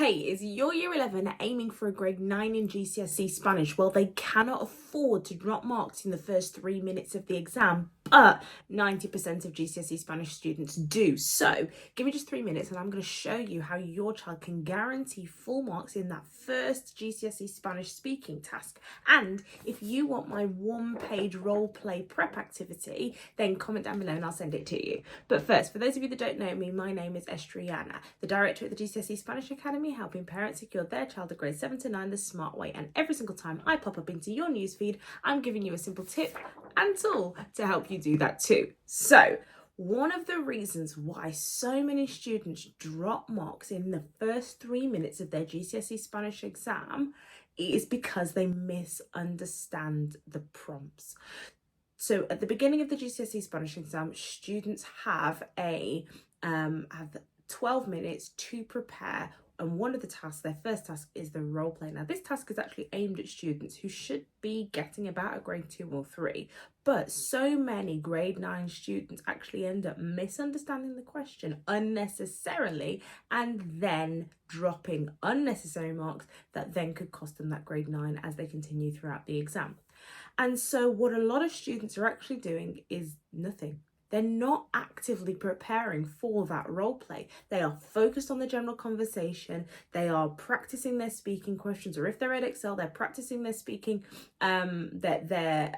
Hey, is your year 11 aiming for a grade 9 in GCSE Spanish? Well, they cannot afford to drop marks in the first 3 minutes of the exam, but 90% of GCSE Spanish students do. So give me just 3 minutes and I'm going to show you how your child can guarantee full marks in that first GCSE Spanish speaking task. And if you want my one-page role play prep activity, then comment down below and I'll send it to you. But first, for those of you that don't know me, my name is Estriana, the director at the GCSE Spanish Academy, helping parents secure their child at grades 7 to 9 the smart way. And every single time I pop up into your newsfeed, I'm giving you a simple tip and tool to help you do that too. So one of the reasons why so many students drop marks in the first 3 minutes of their GCSE Spanish exam is because they misunderstand the prompts. So at the beginning of the GCSE Spanish exam, students have 12 minutes to prepare, and one of the tasks, their first task, is the role play. Now this task is actually aimed at students who should be getting about a grade 2 or 3, but so many grade 9 students actually end up misunderstanding the question unnecessarily and then dropping unnecessary marks that then could cost them that grade 9 as they continue throughout the exam. And so what a lot of students are actually doing is nothing. They're not actively preparing for that role play. They are focused on the general conversation. They are practicing their speaking questions, or if they're at Excel, they're practicing their speaking, their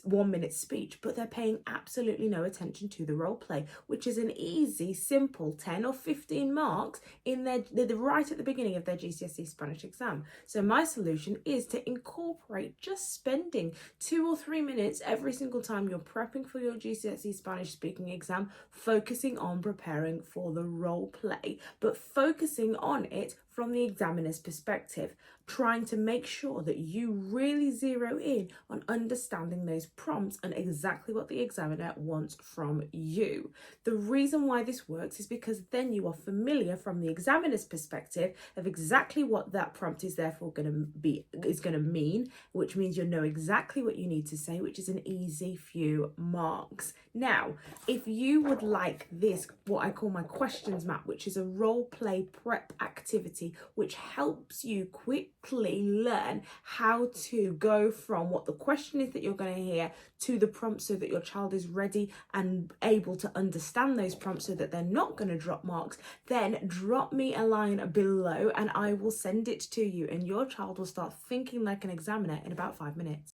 1 minute speech, but they're paying absolutely no attention to the role play, which is an easy, simple 10 or 15 marks in they're right at the beginning of their GCSE Spanish exam. So my solution is to incorporate just spending 2 or 3 minutes every single time you're prepping for your GCSE Spanish speaking exam, focusing on preparing for the role play, but focusing on it from the examiner's perspective, trying to make sure that you really zero in on understanding those prompts and exactly what the examiner wants from you. The reason why this works is because then you are familiar from the examiner's perspective of exactly what that prompt is therefore going to mean, which means you know exactly what you need to say, which is an easy few marks. Now, if you would like this, what I call my questions map, which is a role play prep activity, which helps you quickly learn how to go from what the question is that you're going to hear to the prompt so that your child is ready and able to understand those prompts so that they're not going to drop marks, then drop me a line below and I will send it to you and your child will start thinking like an examiner in about 5 minutes.